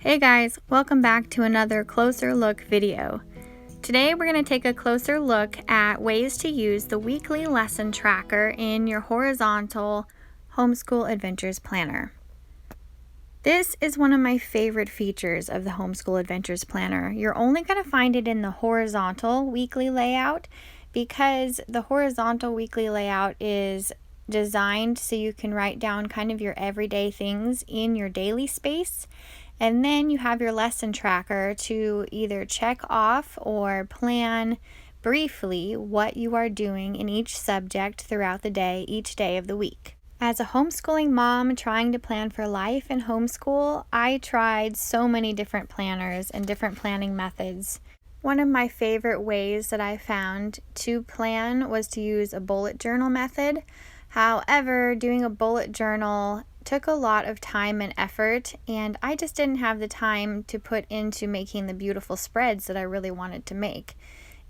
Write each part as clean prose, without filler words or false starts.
Hey guys, welcome back to another closer look video. Today we're going to take a closer look at ways to use the weekly lesson tracker in your horizontal Homeschool Adventures Planner. This is one of my favorite features of the Homeschool Adventures Planner. You're only going to find it in the horizontal weekly layout because the horizontal weekly layout is designed so you can write down kind of your everyday things in your daily space. And then you have your lesson tracker to either check off or plan briefly what you are doing in each subject throughout the day, each day of the week. As a homeschooling mom trying to plan for life and homeschool, I tried so many different planners and different planning methods. One of my favorite ways that I found to plan was to use a bullet journal method. However, doing a bullet journal took a lot of time and effort, and I just didn't have the time to put into making the beautiful spreads that I really wanted to make.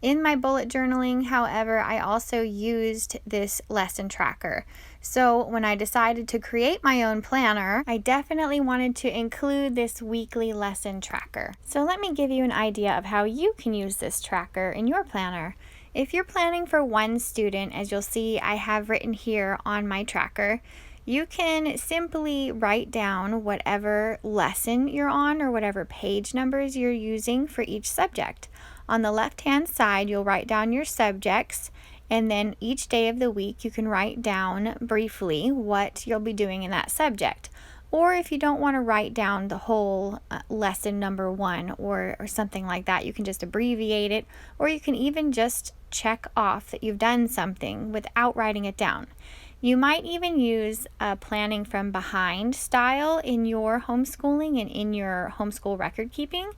In my bullet journaling, however, I also used this lesson tracker. So when I decided to create my own planner, I definitely wanted to include this weekly lesson tracker. So let me give you an idea of how you can use this tracker in your planner. If you're planning for one student, as you'll see I have written here on my tracker, you can simply write down whatever lesson you're on or whatever page numbers you're using for each subject. On the left-hand side, you'll write down your subjects, and then each day of the week you can write down briefly what you'll be doing in that subject. Or if you don't want to write down the whole lesson number 1 or something like that, you can just abbreviate it, or you can even just check off that you've done something without writing it down. You might even use a planning from behind style in your homeschooling and in your homeschool record keeping.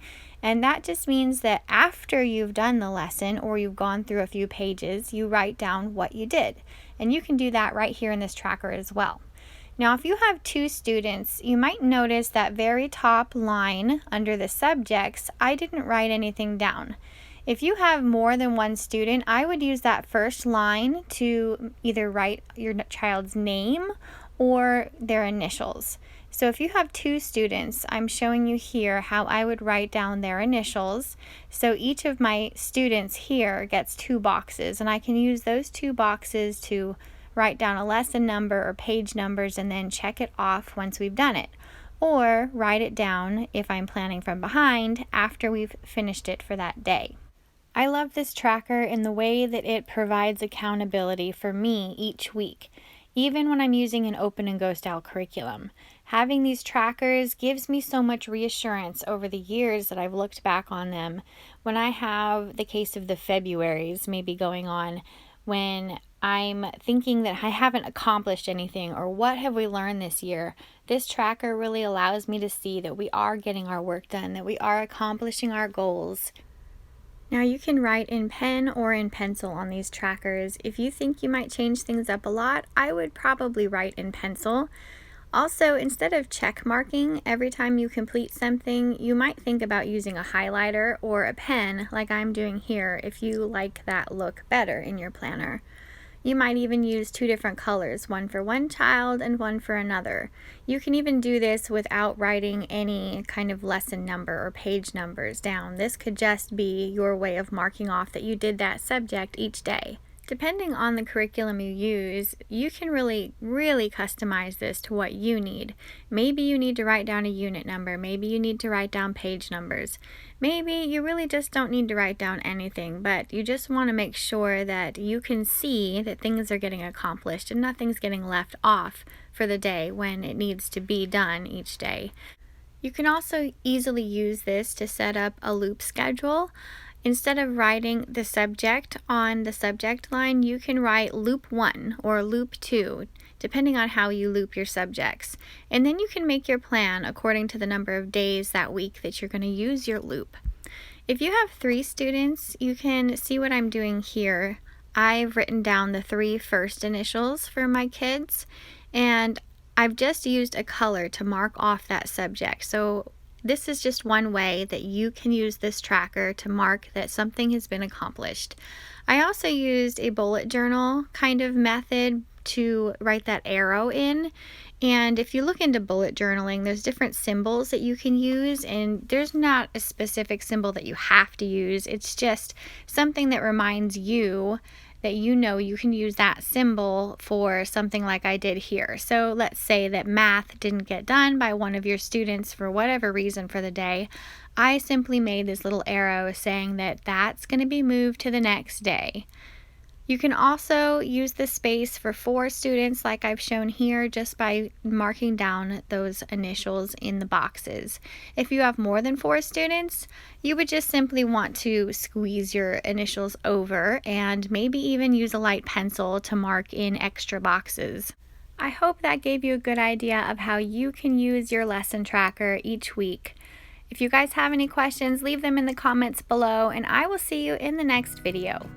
And that just means that after you've done the lesson or you've gone through a few pages, you write down what you did. And you can do that right here in this tracker as well. Now, if you have 2 students, you might notice that very top line under the subjects, I didn't write anything down. If you have more than one student, I would use that first line to either write your child's name or their initials. So if you have 2 students, I'm showing you here how I would write down their initials. So each of my students here gets 2 boxes, and I can use those 2 boxes to write down a lesson number or page numbers and then check it off once we've done it. Or write it down if I'm planning from behind after we've finished it for that day. I love this tracker in the way that it provides accountability for me each week, even when I'm using an open and go style curriculum. Having these trackers gives me so much reassurance over the years that I've looked back on them. When I have the case of the Februaries maybe going on, when I'm thinking that I haven't accomplished anything or what have we learned this year, this tracker really allows me to see that we are getting our work done, that we are accomplishing our goals. Now you can write in pen or in pencil on these trackers. If you think you might change things up a lot, I would probably write in pencil. Also, instead of check marking every time you complete something, you might think about using a highlighter or a pen like I'm doing here if you like that look better in your planner. You might even use 2 different colors, one for one child and one for another. You can even do this without writing any kind of lesson number or page numbers down. This could just be your way of marking off that you did that subject each day. Depending on the curriculum you use, you can really customize this to what you need. Maybe you need to write down a unit number. Maybe you need to write down page numbers. Maybe you really just don't need to write down anything, but you just want to make sure that you can see that things are getting accomplished and nothing's getting left off for the day when it needs to be done each day. You can also easily use this to set up a loop schedule. Instead of writing the subject on the subject line, you can write loop 1 or loop 2, depending on how you loop your subjects. And then you can make your plan according to the number of days that week that you're going to use your loop. If you have 3 students, you can see what I'm doing here. I've written down the 3 first initials for my kids, and I've just used a color to mark off that subject. So this is just one way that you can use this tracker to mark that something has been accomplished. I also used a bullet journal kind of method to write that arrow in, And if you look into bullet journaling, there's different symbols that you can use, and there's not a specific symbol that you have to use. It's just something that reminds you that you know you can use that symbol for something like I did here. So let's say that math didn't get done by one of your students for whatever reason for the day. I simply made this little arrow saying that that's going to be moved to the next day. You can also use the space for 4 students like I've shown here just by marking down those initials in the boxes. If you have more than 4 students, you would just simply want to squeeze your initials over and maybe even use a light pencil to mark in extra boxes. I hope that gave you a good idea of how you can use your lesson tracker each week. If you guys have any questions, leave them in the comments below, and I will see you in the next video.